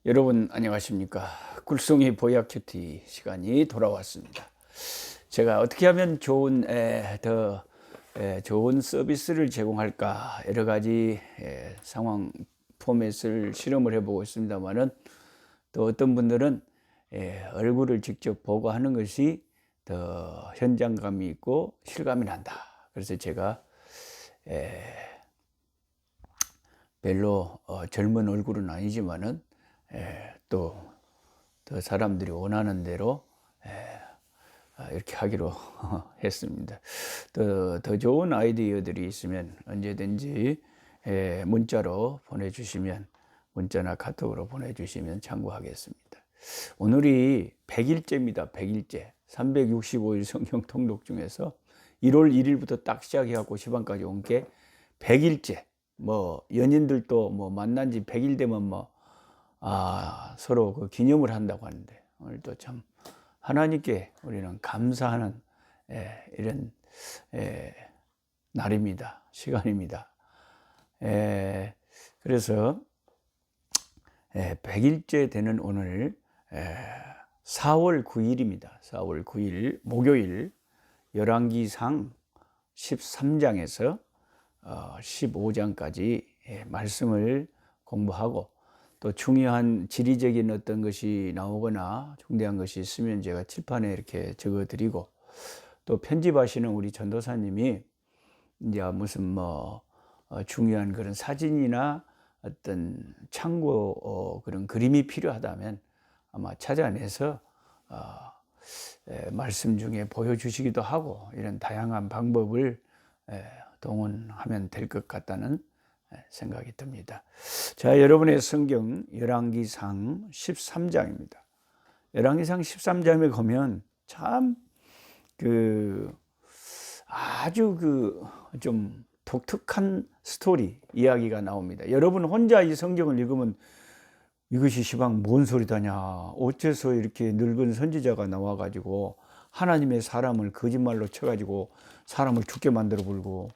여러분 안녕하십니까? 굴송이 보약 큐티 시간이 돌아왔습니다. 제가 어떻게 하면 더 좋은 서비스를 제공할까 여러 가지 상황 포맷을 실험을 해보고 있습니다만은, 또 어떤 분들은 얼굴을 직접 보고 하는 것이 더 현장감이 있고 실감이 난다. 그래서 제가 별로 젊은 얼굴은 아니지만은 또 사람들이 원하는 대로 이렇게 하기로 했습니다. 더 좋은 아이디어들이 있으면 언제든지 문자로 보내주시면, 문자나 카톡으로 보내주시면 참고하겠습니다. 오늘이 100일째입니다. 100일째. 365일 성경 통독 중에서 1월 1일부터 딱 시작해갖고 시방까지 온 게 100일째. 연인들도 만난 지 100일 되면 서로 그 기념을 한다고 하는데, 오늘도 참 하나님께 우리는 감사하는 이런 날입니다. 시간입니다. 그래서 100일째 되는 오늘 4월 9일입니다. 4월 9일 목요일, 열왕기상 13장에서 15장까지 말씀을 공부하고, 또 중요한 지리적인 어떤 것이 나오거나 중대한 것이 있으면 제가 칠판에 이렇게 적어 드리고, 또 편집하시는 우리 전도사님이 이제 무슨 중요한 그런 사진이나 어떤 참고 그런 그림이 필요하다면 아마 찾아내서 말씀 중에 보여주시기도 하고, 이런 다양한 방법을 동원하면 될 것 같다는 생각이 듭니다. 자, 여러분의 성경 열왕기상 13장입니다. 열왕기상 13장에 보면 참 아주 좀 독특한 스토리, 이야기가 나옵니다. 여러분 혼자 이 성경을 읽으면 이것이 시방 뭔 소리다냐, 어째서 이렇게 늙은 선지자가 나와가지고 하나님의 사람을 거짓말로 쳐가지고 사람을 죽게 만들어 불고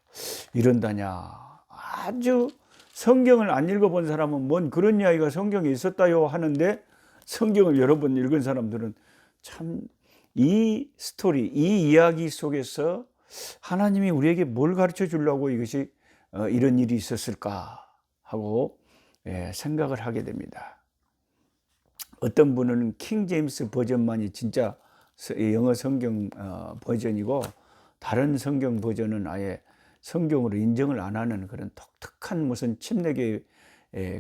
이런다냐, 아주 성경을 안 읽어본 사람은 뭔 그런 이야기가 성경에 있었다요 하는데, 성경을 여러 번 읽은 사람들은 참 이 스토리, 이 이야기 속에서 하나님이 우리에게 뭘 가르쳐 주려고 이것이 이런 일이 있었을까 하고 생각을 하게 됩니다. 어떤 분은 킹 제임스 버전만이 진짜 영어 성경 버전이고, 다른 성경 버전은 아예 성경으로 인정을 안 하는 그런 독특한 무슨 침례교의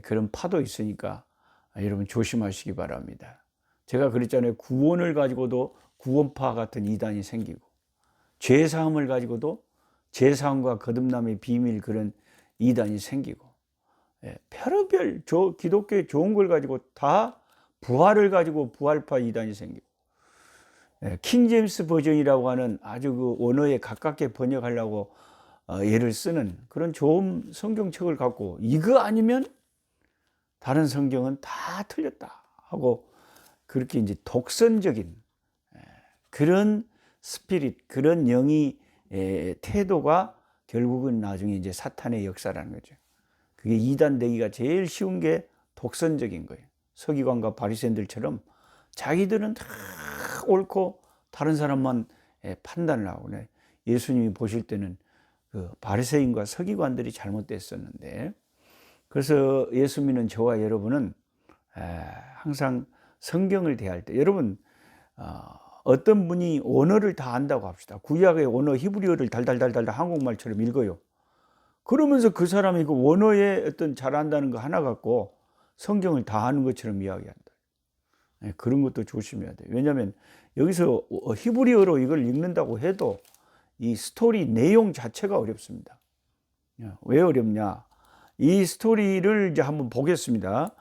그런 파도 있으니까 여러분 조심하시기 바랍니다. 제가 그랬잖아요. 구원을 가지고도 구원파 같은 이단이 생기고, 죄사함을 가지고도 죄사함과 거듭남의 비밀 그런 이단이 생기고, 별의별 기독교의 좋은 걸 가지고 다 부활을 가지고 부활파 이단이 생기고, 킹 제임스 버전이라고 하는 아주 그 언어에 가깝게 번역하려고 예를 쓰는 그런 좋은 성경책을 갖고, 이거 아니면 다른 성경은 다 틀렸다 하고, 그렇게 이제 독선적인 그런 스피릿, 그런 영의 태도가 결국은 나중에 이제 사탄의 역사라는 거죠. 그게 이단 되기가 제일 쉬운 게 독선적인 거예요. 서기관과 바리새인들처럼 자기들은 다 옳고 다른 사람만 판단을 하고, 예수님이 보실 때는 그 바리새인과 서기관들이 잘못됐었는데, 그래서 예수 믿는 저와 여러분은 항상 성경을 대할 때, 여러분 어떤 분이 언어를 다 안다고 합시다. 구약의 언어 히브리어를 달달달달 한국말처럼 읽어요. 그러면서 그 사람이 그 원어에 어떤 잘한다는 거 하나 갖고 성경을 다 아는 것처럼 이야기한다. 그런 것도 조심해야 돼요. 왜냐하면 여기서 히브리어로 이걸 읽는다고 해도 이 스토리 내용 자체가 어렵습니다. 왜 어렵냐? 이 스토리를 이제 한번 보겠습니다.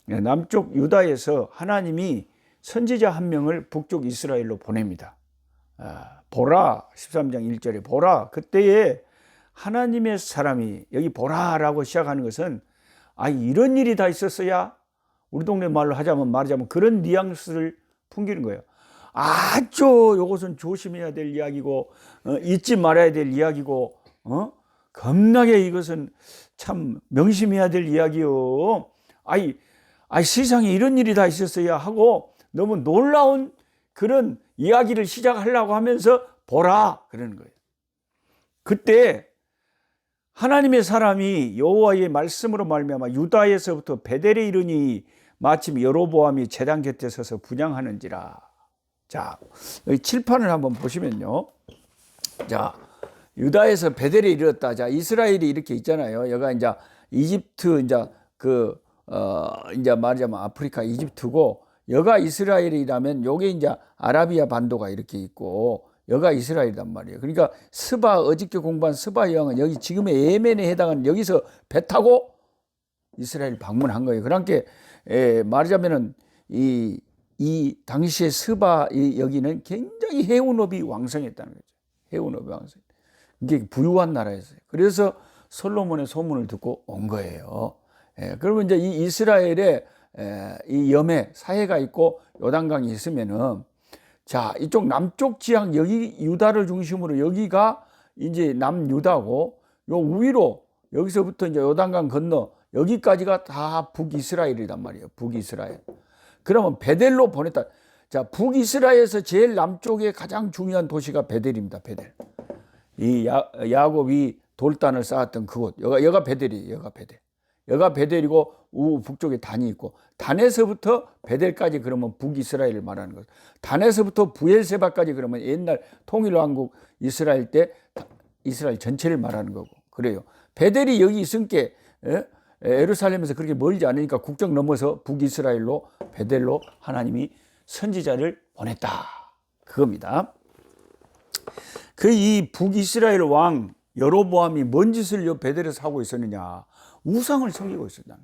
남쪽 유다에서 하나님이 선지자 한 명을 북쪽 이스라엘로 보냅니다. 보라, 13장 1절에 보라, 그때에 하나님의 사람이, 여기 보라라고 시작하는 것은 이런 일이 다 있었어야, 우리 동네 말로 말하자면 그런 뉘앙스를 풍기는 거예요. 아주 이것은 조심해야 될 이야기고 잊지 말아야 될 이야기고 겁나게 이것은 참 명심해야 될 이야기요. 세상에 이런 일이 다 있었어야 하고 너무 놀라운 그런 이야기를 시작하려고 하면서 보라 그러는 거예요. 그때 하나님의 사람이 여호와의 말씀으로 말미암아 유다에서부터 베델에 이르니 마침 여로보암이 제단 곁에 서서 분향하는지라. 자, 여기 칠판을 한번 보시면요. 자, 유다에서 베델에 이르렀다. 자, 이스라엘이 이렇게 있잖아요. 여기가 이제 이집트 이제 말하자면 아프리카 이집트고, 여가 이스라엘이라면 요게 이제 아라비아 반도가 이렇게 있고 여가 이스라엘이란 말이에요. 그러니까 어저께 공부한 스바 여왕은 여기 지금의 예멘에 해당하는 여기서 배 타고 이스라엘 방문한 거예요. 그러니까 말하자면은 이 당시에 스바 여기는 굉장히 해운업이 왕성했다는 거죠. 해운업이 왕성. 이게 부유한 나라였어요. 그래서 솔로몬의 소문을 듣고 온 거예요. 그러면 이제 이 이스라엘에 이 염해 사해가 있고 요단강이 있으면은, 자, 이쪽 남쪽 지역 여기 유다를 중심으로 여기가 이제 남유다고, 요 위로 여기서부터 이제 요단강 건너 여기까지가 다 북이스라엘이란 말이에요. 북이스라엘. 그러면 베델로 보냈다. 자, 북이스라엘에서 제일 남쪽에 가장 중요한 도시가 베델입니다. 베델. 이 야곱이 돌단을 쌓았던 그곳. 여가 베델이에요. 여가 베델. 여가 베델이고 북쪽에 단이 있고, 단에서부터 베델까지 그러면 북이스라엘을 말하는 거죠. 단에서부터 부엘세바까지 그러면 옛날 통일왕국 이스라엘 때 이스라엘 전체를 말하는 거고 그래요. 베델이 여기 있으니까 예루살렘에서 그렇게 멀지 않으니까 국경 넘어서 북이스라엘로 베델로 하나님이 선지자를 보냈다. 그겁니다. 이 북이스라엘 왕 여로보암이 뭔 짓을 요 베델에서 하고 있었느냐? 우상을 섬기고 있었다.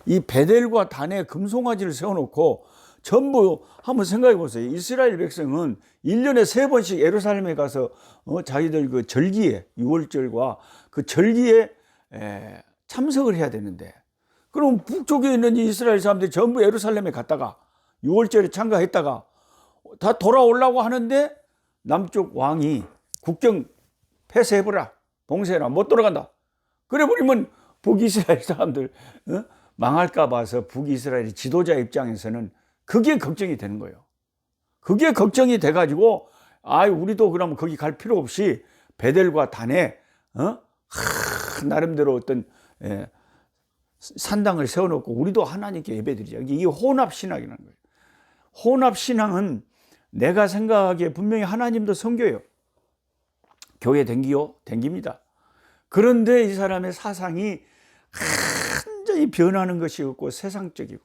이 베델과 단에 금송아지를 세워놓고 전부 한번 생각해 보세요. 이스라엘 백성은 1년에 3번씩 예루살렘에 가서 자기들 그 절기에, 6월절과 그 절기에 참석을 해야 되는데, 그럼 북쪽에 있는 이스라엘 사람들이 전부 예루살렘에 갔다가 6월절에 참가했다가 다 돌아오려고 하는데 남쪽 왕이 국경 폐쇄해보라, 봉쇄해라, 못 돌아간다. 그래 버리면 북이스라엘 사람들 망할까 봐서 북이스라엘 지도자 입장에서는 그게 걱정이 되는 거예요. 그게 걱정이 돼가지고 우리도 그러면 거기 갈 필요 없이 베델과 단에 나름대로 어떤 산당을 세워놓고 우리도 하나님께 예배드리자. 이게 혼합신앙이라는 거예요. 혼합신앙은 내가 생각하기에 분명히 하나님도 섬겨요. 교회 댕깁니다. 그런데 이 사람의 사상이 완전히 변하는 것이 없고 세상적이고,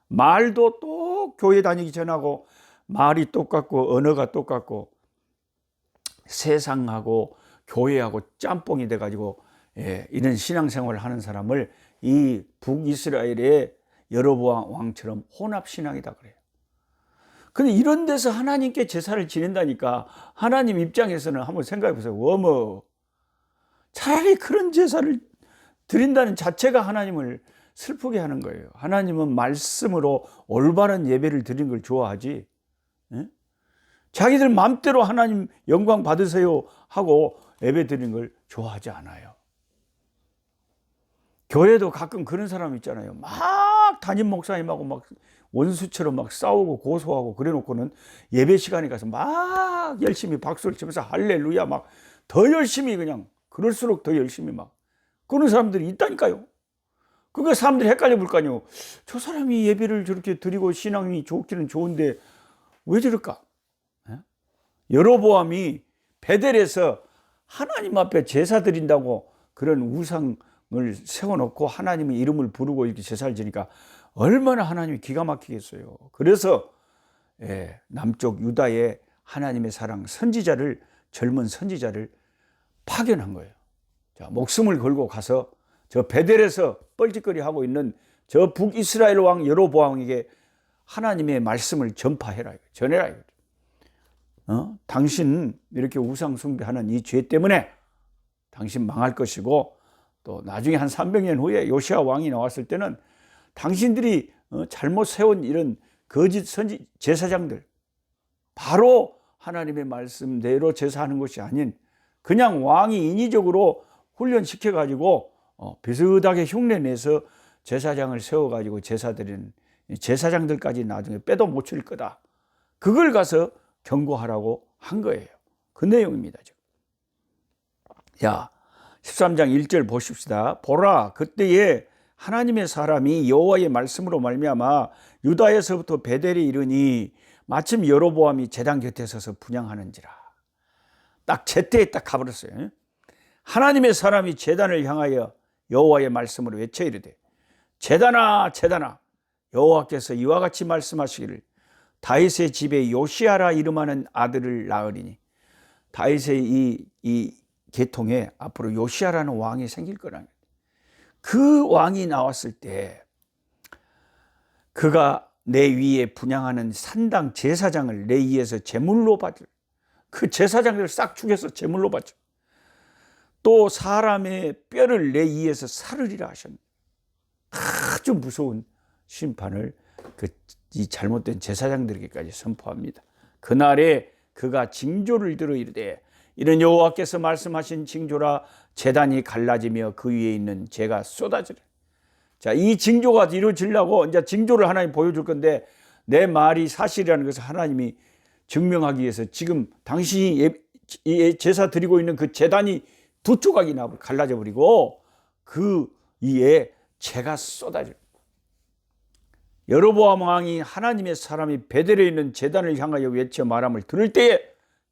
말도 또 교회 다니기 전하고 말이 똑같고 언어가 똑같고 세상하고 교회하고 짬뽕이 돼가지고 이런 신앙생활을 하는 사람을 이 북이스라엘의 여로보암 왕처럼 혼합신앙이다 그래요. 근데 이런 데서 하나님께 제사를 지낸다니까 하나님 입장에서는 한번 생각해 보세요. 차라리 그런 제사를 드린다는 자체가 하나님을 슬프게 하는 거예요. 하나님은 말씀으로 올바른 예배를 드리는 걸 좋아하지, 자기들 마음대로 하나님 영광 받으세요 하고 예배 드리는 걸 좋아하지 않아요. 교회도 가끔 그런 사람 있잖아요. 막 담임 목사님하고 막 원수처럼 막 싸우고 고소하고 그래 놓고는 예배 시간에 가서 막 열심히 박수를 치면서 할렐루야 막 더 열심히, 그냥 그럴수록 더 열심히 막 그런 사람들이 있다니까요. 그거 사람들이 헷갈려 볼 거 아니에요. 저 사람이 예배를 저렇게 드리고 신앙이 좋기는 좋은데 왜 저럴까? 여로보암이 베델에서 하나님 앞에 제사 드린다고 그런 우상을 세워놓고 하나님의 이름을 부르고 이렇게 제사를 지니까 얼마나 하나님이 기가 막히겠어요. 그래서 남쪽 유다의 하나님의 사랑 선지자를, 젊은 선지자를 파견한 거예요. 자, 목숨을 걸고 가서 저 베델에서 뻘짓거리 하고 있는 저 북이스라엘 왕 여로보암에게 하나님의 말씀을 전파해라, 전해라. 당신 이렇게 우상 숭배하는 이 죄 때문에 당신 망할 것이고, 또 나중에 한 300년 후에 요시아 왕이 나왔을 때는 당신들이 잘못 세운 이런 거짓 선지 제사장들, 바로 하나님의 말씀대로 제사하는 것이 아닌 그냥 왕이 인위적으로 훈련시켜가지고 비슷하게 흉내내서 제사장을 세워가지고 제사드리는 제사장들까지 나중에 빼도 못 칠 거다. 그걸 가서 경고하라고 한 거예요. 그 내용입니다. 지금. 자, 13장 1절 보십시다. 보라, 그때에 하나님의 사람이 여호와의 말씀으로 말미암아 유다에서부터 베델에 이르니 마침 여로보암이 제단 곁에 서서 분향하는지라. 딱 제때에 딱 가버렸어요. 하나님의 사람이 제단을 향하여 여호와의 말씀으로 외쳐 이르되, 제단아 제단아, 여호와께서 이와 같이 말씀하시기를 다윗의 집에 요시아라 이름하는 아들을 낳으리니. 다윗의 이 계통에 앞으로 요시아라는 왕이 생길 거라는 거예요. 그 왕이 나왔을 때 그가 내 위에 분향하는 산당 제사장을 내 위에서 제물로 바쳐, 그 제사장들을 싹 죽여서 제물로 바쳐, 또 사람의 뼈를 내 위에서 사르리라 하셨네. 아주 무서운 심판을 이 잘못된 제사장들에게까지 선포합니다. 그날에 그가 징조를 들어 이르되, 이는 여호와께서 말씀하신 징조라, 제단이 갈라지며 그 위에 있는 재가 쏟아지라. 자, 이 징조가 이루어지려고 이제 징조를 하나님 보여줄 건데, 내 말이 사실이라는 것을 하나님이 증명하기 위해서 지금 당신이 제사 드리고 있는 그 제단이 두 조각이 나고 갈라져 버리고 그 위에 재가 쏟아져. 여로보암 왕이 하나님의 사람이 베델에 있는 제단을 향하여 외쳐 말함을 들을 때에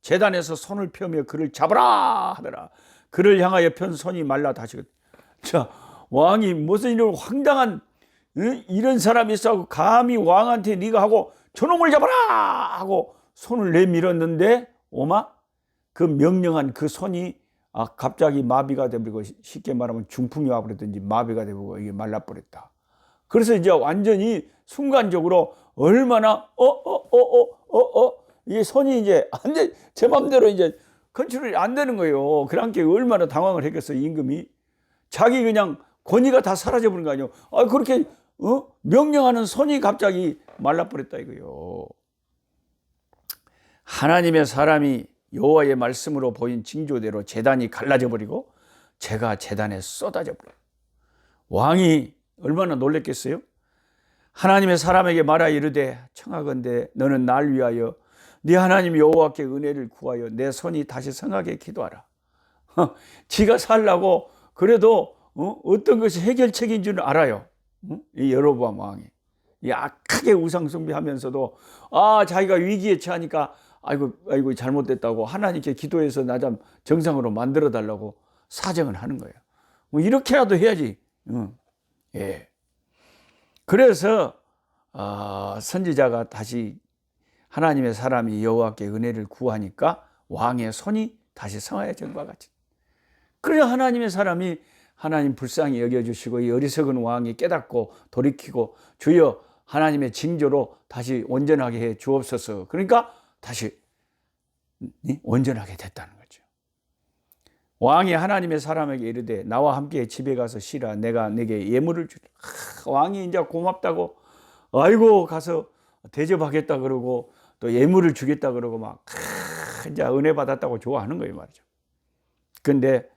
제단에서 손을 펴며 그를 잡아라 하더라. 그를 향하여 편 손이 말라 다시거든. 자, 왕이 무슨 이런 황당한 이런 사람이 있어 감히 왕한테 네가 하고 저놈을 잡아라 하고 손을 내밀었는데 오마 그 명령한 그 손이 갑자기 마비가 되버리고, 쉽게 말하면 중풍이 와버렸든지 마비가 되고 이게 말라버렸다. 그래서 이제 완전히 순간적으로 얼마나 이게 손이 이제 안 돼, 제 맘대로 이제 컨트롤이 안 되는 거예요. 그러니까 얼마나 당황을 했겠어요. 임금이 자기 그냥 권위가 다 사라져 버린 거 아니에요. 그렇게 명령하는 손이 갑자기 말라버렸다 이거요. 하나님의 사람이 여호와의 말씀으로 보인 징조대로 제단이 갈라져 버리고 재가 제단에 쏟아져 버려요. 왕이 얼마나 놀랬겠어요? 하나님의 사람에게 말하 이르되, 청하건대 너는 날 위하여 네 하나님 여호와께 은혜를 구하여 내 손이 다시 성하게 기도하라. 지가 살라고 그래도 어떤 것이 해결책인 줄 알아요. 이 여로보암 왕이 이 악하게 우상 숭배하면서도 자기가 위기에 처하니까 아이고 잘못됐다고 하나님께 기도해서 나 좀 정상으로 만들어 달라고 사정을 하는 거예요. 이렇게라도 해야지. 예. 그래서 선지자가 다시 하나님의 사람이 여호와께 은혜를 구하니까 왕의 손이 다시 성하여진 것과 같이. 그래 하나님의 사람이 하나님 불쌍히 여겨주시고 이 어리석은 왕이 깨닫고 돌이키고 주여 하나님의 징조로 다시 온전하게 해 주옵소서. 그러니까 다시 온전하게 됐다는 거죠. 왕이 하나님의 사람에게 이르되 나와 함께 집에 가서 쉬라. 내가 내게 예물을 주리라. 왕이 이제 고맙다고 아이고 가서 대접하겠다 그러고 또 예물을 주겠다 그러고 막 이제 은혜 받았다고 좋아하는 거예요 말이죠. 그런데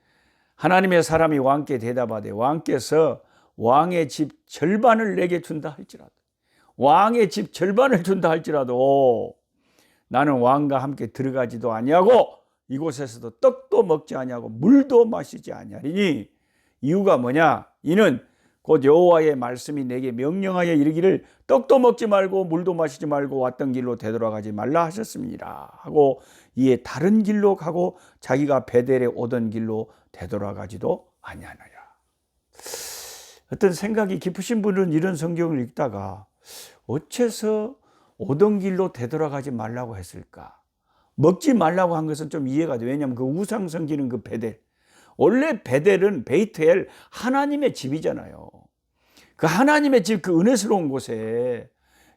하나님의 사람이 왕께 대답하되 왕께서 왕의 집 절반을 내게 준다 할지라도, 왕의 집 절반을 준다 할지라도 나는 왕과 함께 들어가지도 아니하고 이곳에서도 떡도 먹지 아니하고 물도 마시지 아니하리니. 이유가 뭐냐? 이는 곧 여호와의 말씀이 내게 명령하여 이르기를 떡도 먹지 말고 물도 마시지 말고 왔던 길로 되돌아가지 말라 하셨습니다 하고 이에 다른 길로 가고 자기가 베델에 오던 길로 되돌아가지도 아니하느냐. 어떤 생각이 깊으신 분은 이런 성경을 읽다가 어째서 오던 길로 되돌아가지 말라고 했을까? 먹지 말라고 한 것은 좀 이해가 돼. 왜냐하면 그 우상 섬기는 그 베델, 원래 베델은 베이트엘 하나님의 집이잖아요. 그 하나님의 집, 그 은혜스러운 곳에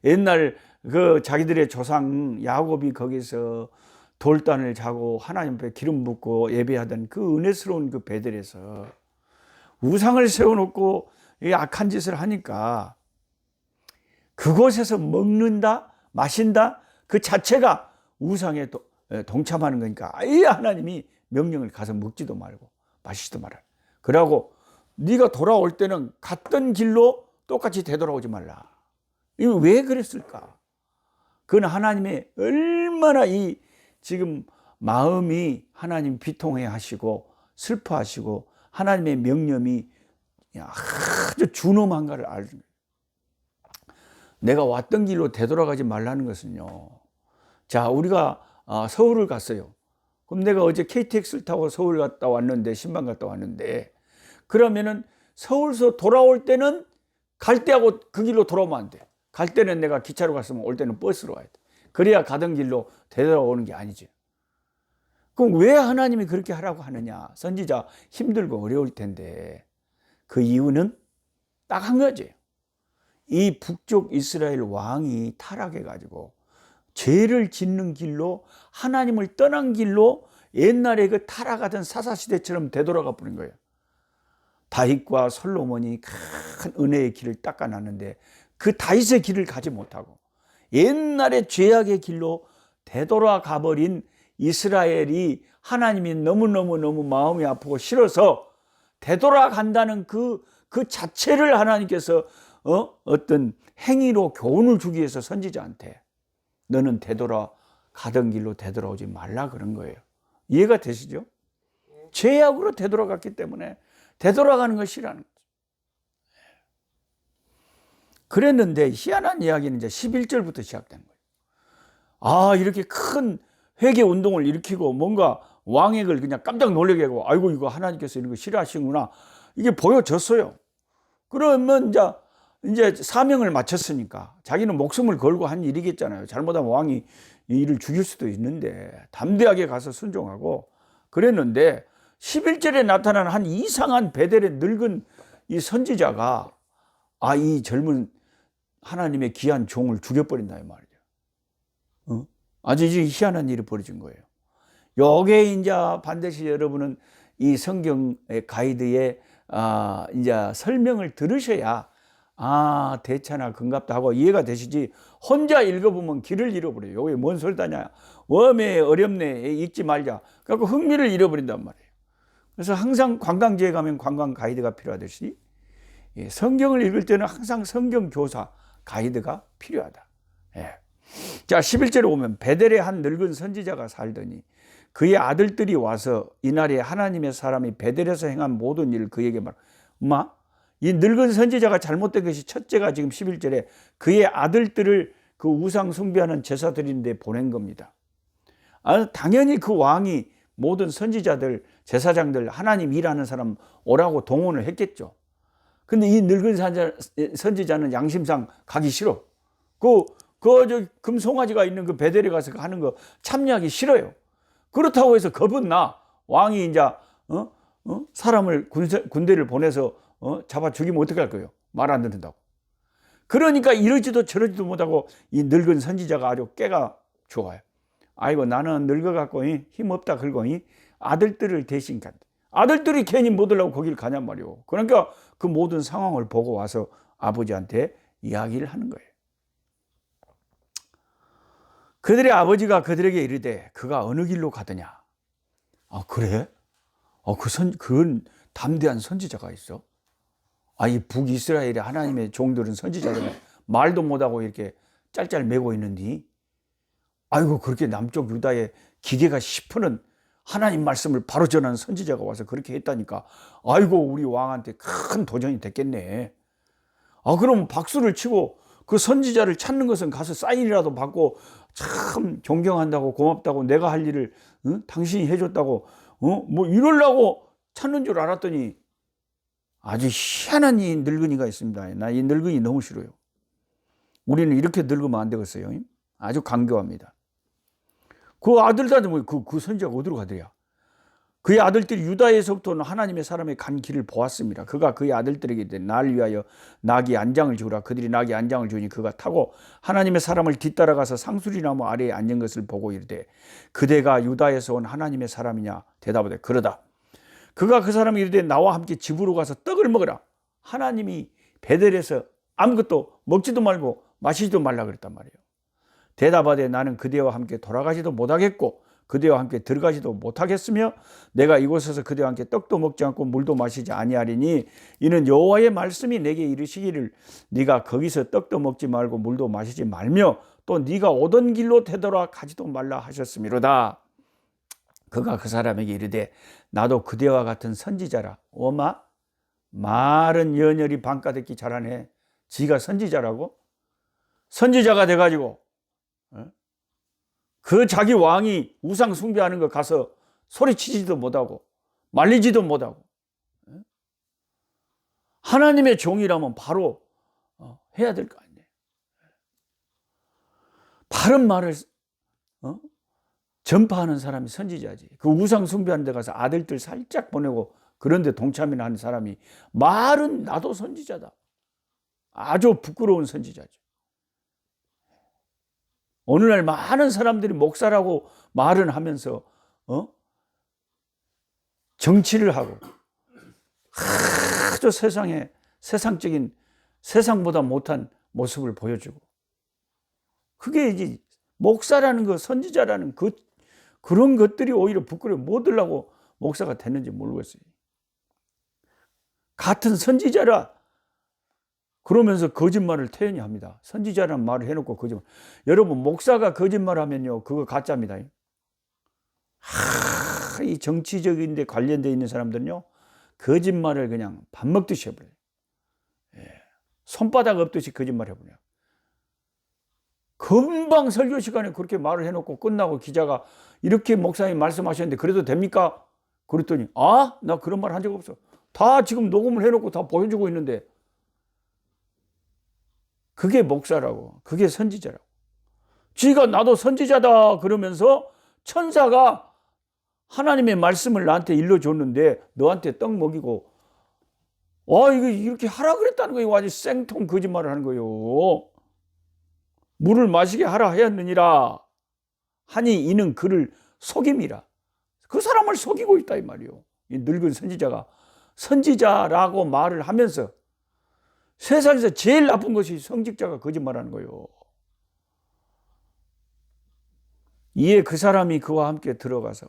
옛날 그 자기들의 조상 야곱이 거기서 돌단을 자고 하나님 앞에 기름 붓고 예배하던 그 은혜스러운 그 베델에서 우상을 세워놓고 악한 짓을 하니까 그곳에서 먹는다, 마신다 그 자체가 우상에 동참하는 거니까 아예 하나님이 명령을 가서 먹지도 말고 마시지도 말아라. 그러고 네가 돌아올 때는 갔던 길로 똑같이 되돌아오지 말라. 이거 왜 그랬을까? 그건 하나님의 얼마나 이 지금 마음이 하나님 비통해 하시고 슬퍼하시고 하나님의 명령이 아주 준엄한가를 알는 거예요. 내가 왔던 길로 되돌아가지 말라는 것은요. 자, 우리가 서울을 갔어요. 그럼 내가 어제 KTX를 타고 서울 갔다 왔는데, 신방 갔다 왔는데, 그러면은 서울서 돌아올 때는 갈 때하고 그 길로 돌아오면 안 돼. 갈 때는 내가 기차로 갔으면 올 때는 버스로 와야 돼. 그래야 가던 길로 되돌아오는 게 아니지. 그럼 왜 하나님이 그렇게 하라고 하느냐? 선지자 힘들고 어려울 텐데 그 이유는 딱 한 가지. 이 북쪽 이스라엘 왕이 타락해가지고 죄를 짓는 길로, 하나님을 떠난 길로 옛날에 그 타락하던 사사시대처럼 되돌아가 버린 거예요. 다윗과 솔로몬이 큰 은혜의 길을 닦아놨는데 그 다윗의 길을 가지 못하고 옛날에 죄악의 길로 되돌아가 버린 이스라엘이 하나님이 너무너무 마음이 아프고 싫어서 되돌아간다는 그 자체를 하나님께서 어떤 행위로 교훈을 주기 위해서 선지자한테 너는 되돌아가던 길로 되돌아오지 말라 그런 거예요. 이해가 되시죠? 죄악으로 되돌아갔기 때문에 되돌아가는 걸 싫어하는 거죠. 그랬는데 희한한 이야기는 이제 11절부터 시작된 거예요. 이렇게 큰 회개 운동을 일으키고 뭔가 왕액을 그냥 깜짝 놀라게 하고, 아이고 이거 하나님께서 이런 거 싫어하시는구나, 이게 보여졌어요. 그러면 이제 사명을 마쳤으니까 자기는 목숨을 걸고 한 일이겠잖아요. 잘못하면 왕이 이를 죽일 수도 있는데 담대하게 가서 순종하고 그랬는데, 11절에 나타난 한 이상한 베델의 늙은 이 선지자가 이 젊은 하나님의 귀한 종을 죽여버린다 이 말이죠. 아주 희한한 일이 벌어진 거예요. 요게 이제 반드시 여러분은 이 성경의 가이드의 이제 설명을 들으셔야 대차나 금갑다 하고 이해가 되시지, 혼자 읽어보면 길을 잃어버려요. 요게 뭔 소리다냐, 웜에 어렵네, 읽지 말자. 그래서 흥미를 잃어버린단 말이에요. 그래서 항상 관광지에 가면 관광 가이드가 필요하듯이 성경을 읽을 때는 항상 성경 교사 가이드가 필요하다. 자, 11절에 보면 베델에 한 늙은 선지자가 살더니 그의 아들들이 와서 이날에 하나님의 사람이 베델에서 행한 모든 일을 그에게 이 늙은 선지자가 잘못된 것이, 첫째가 지금 11절에 그의 아들들을 그 우상 숭배하는 제사 드리는 데 보낸 겁니다. 당연히 그 왕이 모든 선지자들, 제사장들, 하나님 일하는 사람 오라고 동원을 했겠죠. 근데 이 늙은 선지자는 양심상 가기 싫어. 금송아지가 있는 그 베델에 가서 하는 거 참여하기 싫어요. 그렇다고 해서 겁은 나. 왕이 이제 사람을 군대를 보내서 잡아 죽이면 어떡할 거예요? 말 안 듣는다고. 그러니까 이러지도 저러지도 못하고 이 늙은 선지자가 아주 깨가 좋아요. 아이고 나는 늙어갖고 힘없다 그러고 아들들을 대신 간다. 아들들이 괜히 못 오려고 거기를 가냔 말이오. 그러니까 그 모든 상황을 보고 와서 아버지한테 이야기를 하는 거예요. 그들의 아버지가 그들에게 이르되 그가 어느 길로 가더냐. 그래? 그건 담대한 선지자가 있어? 이 북이스라엘의 하나님의 종들은 선지자들은 말도 못하고 이렇게 짤짤 매고 있는데, 아이고 그렇게 남쪽 유다의 기계가 씹히는 하나님 말씀을 바로 전하는 선지자가 와서 그렇게 했다니까, 아이고 우리 왕한테 큰 도전이 됐겠네. 그럼 박수를 치고 그 선지자를 찾는 것은 가서 사인이라도 받고 참 존경한다고, 고맙다고, 내가 할 일을 당신이 해줬다고 뭐 이러려고 찾는 줄 알았더니 아주 희한한 이 늙은이가 있습니다. 나 이 늙은이 너무 싫어요. 우리는 이렇게 늙으면 안 되겠어요. 아주 강교합니다. 그 아들들은 그 선지자가 어디로 가더냐. 그의 아들들이 유다에서부터는 하나님의 사람의 간 길을 보았습니다. 그가 그의 아들들에게 날 위하여 낙이 안장을 주라. 그들이 낙이 안장을 주니 그가 타고 하나님의 사람을 뒤따라가서 상수리나무 아래에 앉은 것을 보고 이르되 그대가 유다에서 온 하나님의 사람이냐. 대답하되 그러다. 그가 그 사람이 이르되 나와 함께 집으로 가서 떡을 먹으라. 하나님이 베델에서 아무것도 먹지도 말고 마시지도 말라 그랬단 말이에요. 대답하되 나는 그대와 함께 돌아가지도 못하겠고 그대와 함께 들어가지도 못하겠으며 내가 이곳에서 그대와 함께 떡도 먹지 않고 물도 마시지 아니하리니 이는 여호와의 말씀이 내게 이르시기를 네가 거기서 떡도 먹지 말고 물도 마시지 말며 또 네가 오던 길로 되돌아 가지도 말라 하셨음이로다. 그가 그 사람에게 이르되 나도 그대와 같은 선지자라. 오마 말은 연열이 반가듣기 잘하네. 지가 선지자라고? 선지자가 돼가지고 그 자기 왕이 우상 숭배하는 거 가서 소리치지도 못하고 말리지도 못하고 하나님의 종이라면 바로 해야 될 거 아니에요. 바른 말을 전파하는 사람이 선지자지. 그 우상 숭배하는 데 가서 아들들 살짝 보내고 그런 데 동참이나 하는 사람이 말은 나도 선지자다. 아주 부끄러운 선지자죠. 오늘날 많은 사람들이 목사라고 말은 하면서 정치를 하고 아주 세상적인 세상보다 못한 모습을 보여주고 그게 이제 목사라는 거 선지자라는 그런 것들이 오히려 부끄러워 뭐 들라고 목사가 됐는지 모르겠어요. 같은 선지자라 그러면서 거짓말을 태연히 합니다. 선지자라는 말을 해놓고 거짓말. 여러분 목사가 거짓말하면요 그거 가짜입니다. 이 정치적인 데 관련되어 있는 사람들은요 거짓말을 그냥 밥 먹듯이 해버려요. 손바닥 없듯이 거짓말 해버려요. 금방 설교 시간에 그렇게 말을 해놓고 끝나고 기자가 이렇게 목사님 말씀하셨는데 그래도 됩니까? 그랬더니 나 그런 말 한 적 없어. 다 지금 녹음을 해놓고 다 보여주고 있는데 그게 목사라고 그게 선지자라고. 지가 나도 선지자다 그러면서 천사가 하나님의 말씀을 나한테 일러줬는데 너한테 떡 먹이고 이거 이렇게 하라 그랬다는 거예요. 아주 생통 거짓말을 하는 거예요. 물을 마시게 하라 하였느니라 하니 이는 그를 속임이라. 그 사람을 속이고 있다 이 말이요. 이 늙은 선지자가 선지자라고 말을 하면서 세상에서 제일 나쁜 것이 성직자가 거짓말하는 거예요. 이에 그 사람이 그와 함께 들어가서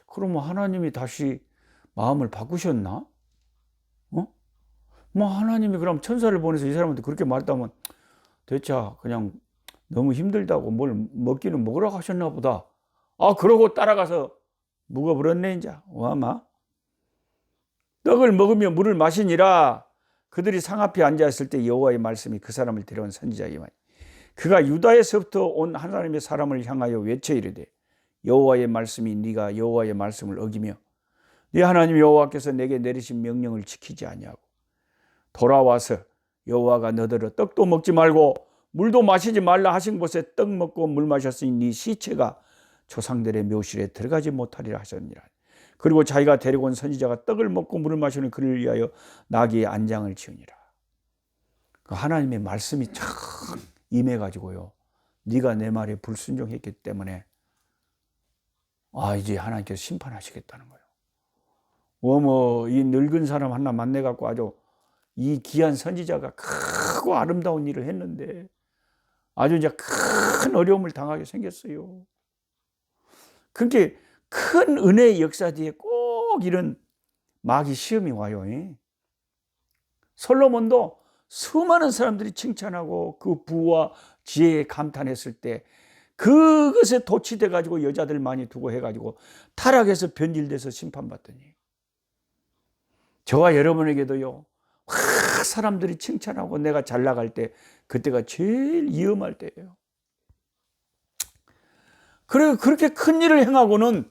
그러면 하나님이 다시 마음을 바꾸셨나? 뭐 하나님이 그럼 천사를 보내서 이 사람한테 그렇게 말했다면 대체 그냥 너무 힘들다고 뭘 먹기는 먹으라고 하셨나 보다. 그러고 따라가서 묵어버렸네 이제. 와마 떡을 먹으며 물을 마시니라. 그들이 상 앞에 앉아있을 때 여호와의 말씀이 그 사람을 데려온 선지자에게 말이야. 그가 유다에서부터 온 한 사람의 사람을 향하여 외쳐 이르되 여호와의 말씀이 네가 여호와의 말씀을 어기며 네 하나님 여호와께서 내게 내리신 명령을 지키지 아니하고 돌아와서 여호와가 너더러 떡도 먹지 말고 물도 마시지 말라 하신 곳에 떡 먹고 물 마셨으니 네 시체가 조상들의 묘실에 들어가지 못하리라 하셨니라. 그리고 자기가 데리고 온 선지자가 떡을 먹고 물을 마시는 그를 위하여 나귀의 안장을 지으니라. 하나님의 말씀이 참 임해가지고요. 네가 내 말에 불순종했기 때문에 이제 하나님께서 심판하시겠다는 거예요. 이 늙은 사람 하나 만나갖고 아주 이 귀한 선지자가 크고 아름다운 일을 했는데 아주 이제 큰 어려움을 당하게 생겼어요. 그렇게 큰 은혜의 역사 뒤에 꼭 이런 마귀 시험이 와요. 솔로몬도 수많은 사람들이 칭찬하고 그 부와 지혜에 감탄했을 때 그것에 도취돼 가지고 여자들 많이 두고 해가지고 타락해서 변질돼서 심판받더니 저와 여러분에게도요 사람들이 칭찬하고 내가 잘 나갈 때 그때가 제일 위험할 때예요. 그래 그렇게 큰 일을 행하고는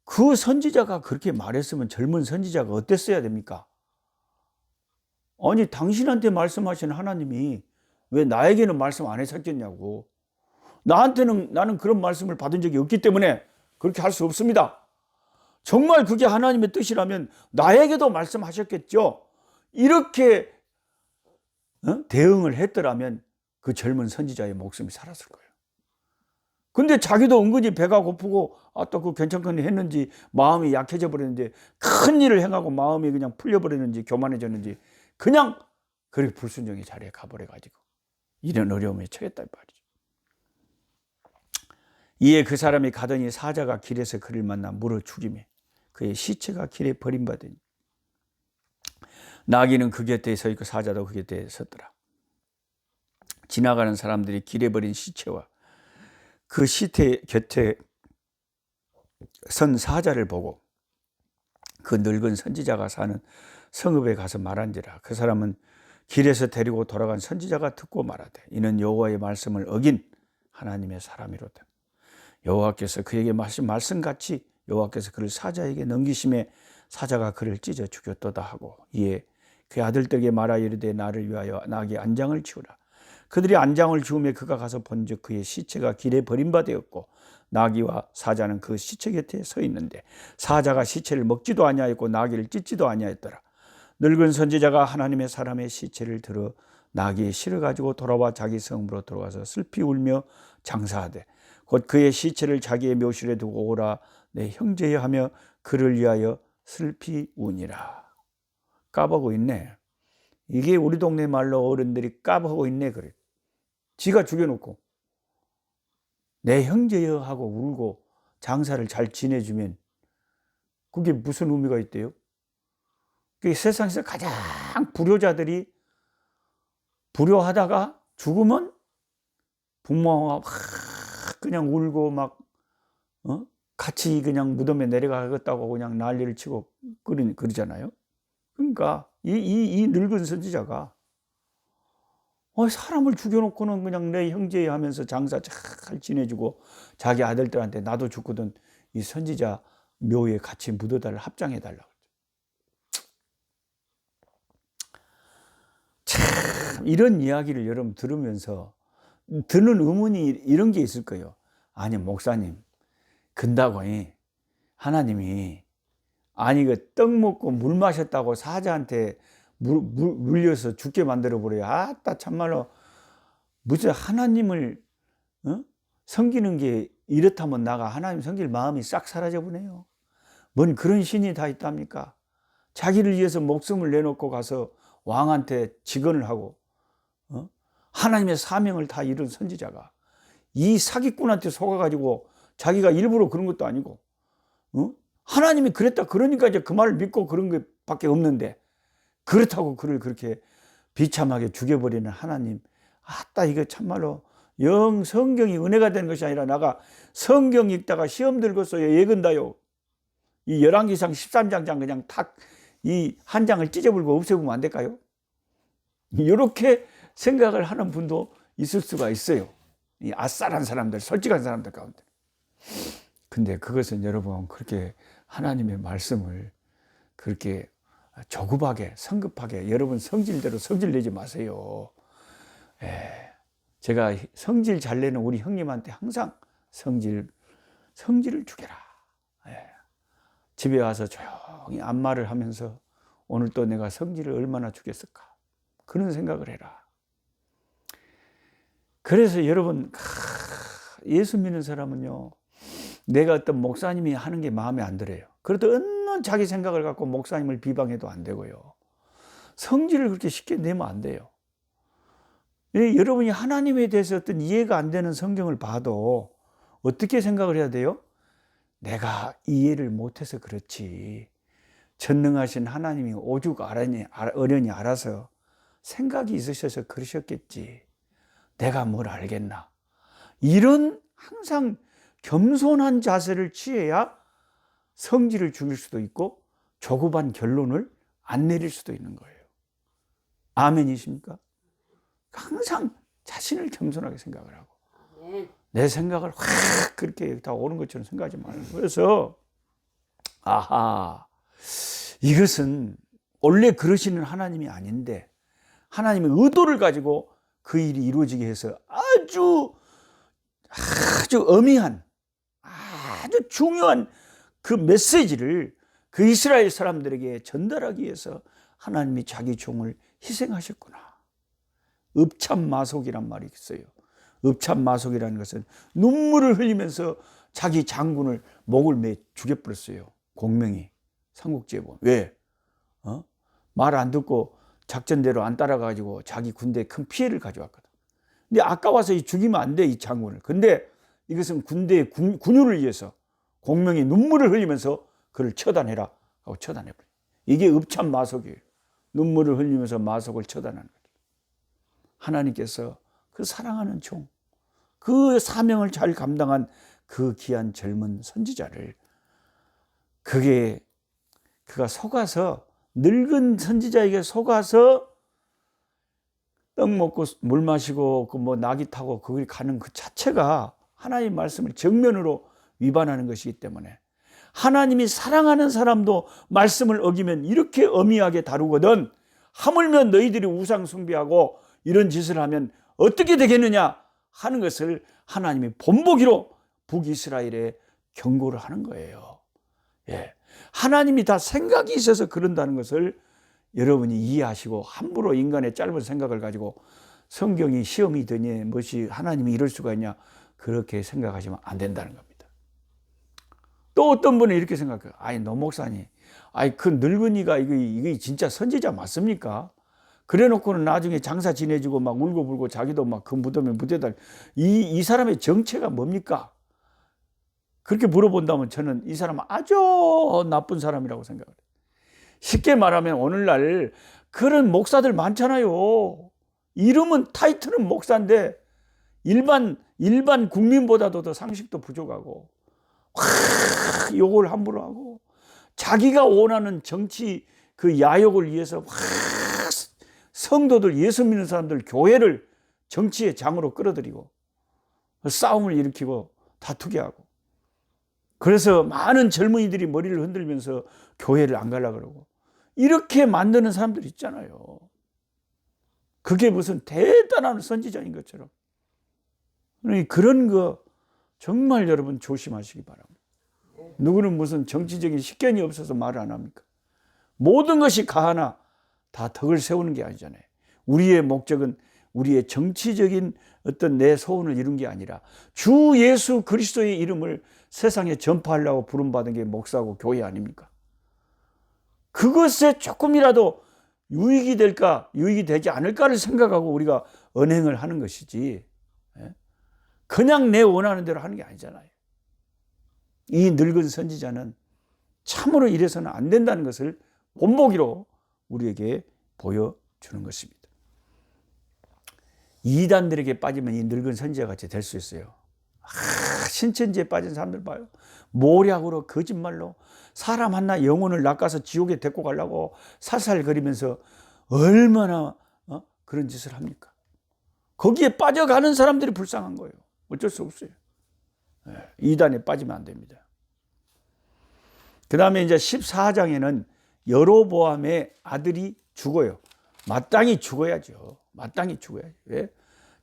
그 선지자가 그렇게 말했으면 젊은 선지자가 어땠어야 됩니까? 아니 당신한테 말씀하신 하나님이 왜 나에게는 말씀 안 하셨겠냐고. 나는 그런 말씀을 받은 적이 없기 때문에 그렇게 할 수 없습니다. 정말 그게 하나님의 뜻이라면 나에게도 말씀하셨겠죠. 이렇게 대응을 했더라면 그 젊은 선지자의 목숨이 살았을 거예요. 근데 자기도 은근히 배가 고프고 또 그 괜찮거니 했는지 마음이 약해져 버렸는지 큰 일을 행하고 마음이 그냥 풀려버렸는지 교만해졌는지 그냥 그렇게 불순종의 자리에 가버려가지고 이런 어려움에 처했단 말이죠. 이에 그 사람이 가더니 사자가 길에서 그를 만나 물어 죽이매 그의 시체가 길에 버림받으니 나귀는 그 곁에 서 있고 사자도 그 곁에 섰더라. 지나가는 사람들이 길에 버린 시체와 그 시체 곁에 선 사자를 보고 그 늙은 선지자가 사는 성읍에 가서 말한지라. 그 사람은 길에서 데리고 돌아간 선지자가 듣고 말하되 이는 여호와의 말씀을 어긴 하나님의 사람이로다. 여호와께서 그에게 마신 말씀같이 여호와께서 그를 사자에게 넘기심에 사자가 그를 찢어 죽였도다 하고 이에 그 아들들에게 말하 이르되 나를 위하여 나귀 안장을 치우라. 그들이 안장을 치우매 그가 가서 본즉 그의 시체가 길에 버림받았고 나귀와 사자는 그 시체 곁에 서 있는데 사자가 시체를 먹지도 아니하였고 나귀를 찢지도 아니하였더라. 늙은 선지자가 하나님의 사람의 시체를 들어 나귀에 실어 가지고 돌아와 자기 성으로 들어가서 슬피 울며 장사하되 곧 그의 시체를 자기의 묘실에 두고 오라 내 형제여 하며 그를 위하여 슬피 우니라. 까보고 있네. 이게 우리 동네 말로 어른들이 까보고 있네 그래. 지가 죽여놓고 내 형제여 하고 울고 장사를 잘 지내주면 그게 무슨 의미가 있대요? 그 세상에서 가장 불효자들이 불효하다가 죽으면 부모가 막 그냥 울고 막 같이 그냥 무덤에 내려가겠다고 그냥 난리를 치고 그러잖아요. 그러니까 이 늙은 선지자가 사람을 죽여놓고는 그냥 내 형제 하면서 장사 잘 지내주고 자기 아들들한테 나도 죽거든 이 선지자 묘에 같이 묻어달라 합장해달라고. 참 이런 이야기를 여러분 들으면서 드는 의문이 이런 게 있을 거예요. 아니 목사님 근다고 하나님이 아니 그 떡 먹고 물 마셨다고 사자한테 물려서 죽게 만들어 버려요. 아따 참말로 무슨 하나님을 섬기는 게 이렇다면 나가 하나님 섬길 마음이 싹 사라져 보네요. 뭔 그런 신이 다 있답니까? 자기를 위해서 목숨을 내놓고 가서 왕한테 직언을 하고 하나님의 사명을 다 이룬 선지자가 이 사기꾼한테 속아가지고 자기가 일부러 그런 것도 아니고 하나님이 그랬다 그러니까 이제 그 말을 믿고 그런 것밖에 없는데 그렇다고 그를 그렇게 비참하게 죽여버리는 하나님. 아따 이거 참말로 영 성경이 은혜가 되는 것이 아니라 나가 성경 읽다가 시험 들고서 예근다요. 이 열왕기상 13장 그냥 탁 이 한 장을 찢어버리고 없애보면 안 될까요? 이렇게 생각을 하는 분도 있을 수가 있어요. 이 아싸란 사람들, 솔직한 사람들 가운데. 근데 그것은 여러분 그렇게 하나님의 말씀을 그렇게 조급하게 성급하게 여러분 성질대로 성질 내지 마세요. 제가 성질 잘 내는 우리 형님한테 항상 성질을 죽여라. 집에 와서 조용히 안마를 하면서 오늘 또 내가 성질을 얼마나 주겠을까 그런 생각을 해라. 그래서 여러분 예수 믿는 사람은요 내가 어떤 목사님이 하는 게 마음에 안 들어요. 그래도 은근 자기 생각을 갖고 목사님을 비방해도 안 되고요. 성질을 그렇게 쉽게 내면 안 돼요. 여러분이 하나님에 대해서 어떤 이해가 안 되는 성경을 봐도 어떻게 생각을 해야 돼요? 내가 이해를 못해서 그렇지. 전능하신 하나님이 오죽 어련히 알아서 생각이 있으셔서 그러셨겠지. 내가 뭘 알겠나. 이런 항상 겸손한 자세를 취해야 성질을 죽일 수도 있고 조급한 결론을 안 내릴 수도 있는 거예요. 아멘이십니까? 항상 자신을 겸손하게 생각을 하고 내 생각을 확 그렇게 다 옳은 것처럼 생각하지 말고 그래서 이것은 원래 그러시는 하나님이 아닌데 하나님의 의도를 가지고 그 일이 이루어지게 해서 아주 엄미한 아주 중요한 그 메시지를 그 이스라엘 사람들에게 전달하기 위해서 하나님이 자기 종을 희생하셨구나. 읍참마속이란 말이 있어요. 읍참마속이라는 것은 눈물을 흘리면서 자기 장군을 목을 매 죽여버렸어요. 공명이 삼국지에 보면. 왜? 말 안 듣고 작전대로 안 따라가지고 자기 군대에 큰 피해를 가져왔거든. 근데 아까워서 죽이면 안 돼, 이 장군을. 근데 이것은 군대의 군유를 위해서 공명이 눈물을 흘리면서 그를 처단해라 하고 처단해버려. 이게 읍참 마속이에요. 눈물을 흘리면서 마속을 처단하는 거예요. 하나님께서 그 사랑하는 종, 그 사명을 잘 감당한 그 귀한 젊은 선지자를 그가 속아서, 늙은 선지자에게 속아서 떡 먹고 물 마시고 그 뭐 나귀 타고 거기 가는 그 자체가 하나님의 말씀을 정면으로 위반하는 것이기 때문에, 하나님이 사랑하는 사람도 말씀을 어기면 이렇게 엄히하게 다루거든. 하물며 너희들이 우상 숭배하고 이런 짓을 하면 어떻게 되겠느냐 하는 것을 하나님이 본보기로 북이스라엘에 경고를 하는 거예요. 예. 하나님이 다 생각이 있어서 그런다는 것을 여러분이 이해하시고, 함부로 인간의 짧은 생각을 가지고 성경이 시험이 되니 무엇이 하나님이 이럴 수가 있냐, 그렇게 생각하시면 안 된다는 겁니다. 또 어떤 분은 이렇게 생각해요. 아니, 노 목사님, 아니 그 늙은이가 이게 진짜 선지자 맞습니까? 그래 놓고는 나중에 장사 지내주고 막 울고불고 자기도 막 그 무덤에 묻어다, 이 사람의 정체가 뭡니까? 그렇게 물어본다면 저는 이 사람은 아주 나쁜 사람이라고 생각해요. 쉽게 말하면 오늘날 그런 목사들 많잖아요. 이름은, 타이틀은 목사인데 일반 국민보다도 더 상식도 부족하고 욕을 함부로 하고, 자기가 원하는 정치 그 야욕을 위해서 성도들, 예수 믿는 사람들, 교회를 정치의 장으로 끌어들이고 싸움을 일으키고 다투게 하고, 그래서 많은 젊은이들이 머리를 흔들면서 교회를 안 가려고 그러고, 이렇게 만드는 사람들이 있잖아요. 그게 무슨 대단한 선지자인 것처럼. 그런 거 정말 여러분 조심하시기 바랍니다. 누구는 무슨 정치적인 식견이 없어서 말을 안 합니까? 모든 것이 가하나 다 덕을 세우는 게 아니잖아요. 우리의 목적은 우리의 정치적인 어떤 내 소원을 이룬 게 아니라 주 예수 그리스도의 이름을 세상에 전파하려고 부름받은 게 목사고 교회 아닙니까? 그것에 조금이라도 유익이 될까, 유익이 되지 않을까를 생각하고 우리가 언행을 하는 것이지, 그냥 내 원하는 대로 하는 게 아니잖아요. 이 늙은 선지자는 참으로 이래서는 안 된다는 것을 본보기로 우리에게 보여주는 것입니다. 이단들에게 빠지면 이 늙은 선지자 같이 될 수 있어요. 신천지에 빠진 사람들 봐요. 모략으로, 거짓말로 사람 하나 영혼을 낚아서 지옥에 데리고 가려고 살살거리면서 얼마나 그런 짓을 합니까? 거기에 빠져가는 사람들이 불쌍한 거예요. 어쩔 수 없어요. 이단에 빠지면 안 됩니다. 그 다음에 이제 14장에는 여로보암의 아들이 죽어요. 마땅히 죽어야죠. 마땅히 죽어야죠. 왜?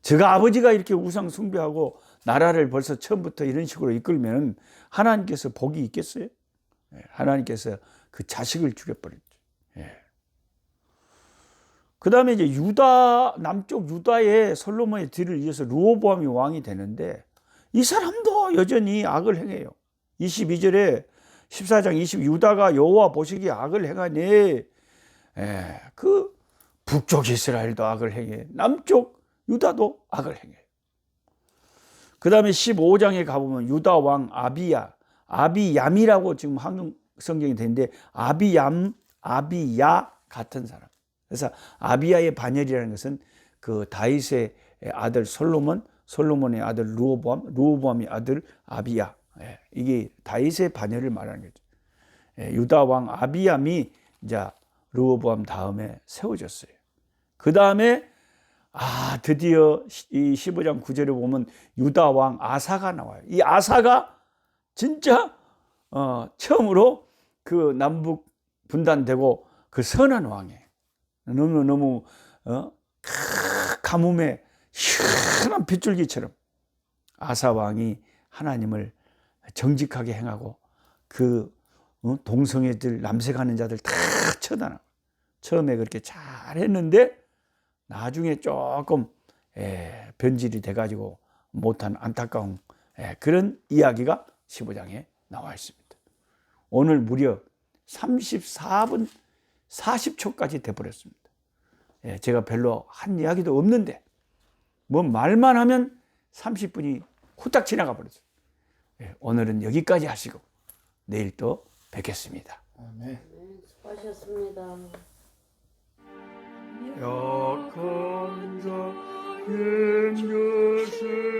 제가 아버지가 이렇게 우상 숭배하고 나라를 벌써 처음부터 이런 식으로 이끌면 하나님께서 복이 있겠어요? 하나님께서 그 자식을 죽여버렸죠. 그 다음에 이제 남쪽 유다의 솔로몬의 뒤를 이어서 르호보암이 왕이 되는데, 이 사람도 여전히 악을 행해요. 22절에 14장 20, 유다가 여호와 보시기에 악을 행하니, 그 북쪽 이스라엘도 악을 행해, 남쪽 유다도 악을 행해. 그 다음에 15장에 가보면 유다 왕 아비얌이라고 지금 한국 성경이 되는데, 아비야 같은 사람. 그래서 아비야의 반열이라는 것은 그 다윗의 아들 솔로몬의 아들 르호보암의 아들 아비야. 이게 다윗의 반열을 말하는 거죠. 유다 왕 아비얌이 이제 르호보암 다음에 세워졌어요. 그 다음에 드디어 이 15장 9절에 보면 유다 왕 아사가 나와요. 이 아사가 진짜 처음으로 그 남북 분단되고 그 선한 왕이에요. 너무 가뭄에 시원한 빗줄기처럼 아사 왕이 하나님을 정직하게 행하고 그 동성애들, 남색하는 자들 다 처단하고, 처음에 그렇게 잘했는데 나중에 조금 변질이 돼가지고 못한 안타까운 그런 이야기가 15장에 나와 있습니다. 오늘 무려 34분 40초까지 돼버렸습니다. 제가 별로 한 이야기도 없는데 뭐 말만 하면 30분이 후딱 지나가 버렸어요. 예, 오늘은 여기까지 하시고 내일 또 뵙겠습니다. 아멘. 네, 수고하셨습니다. 약한 자 힘겨세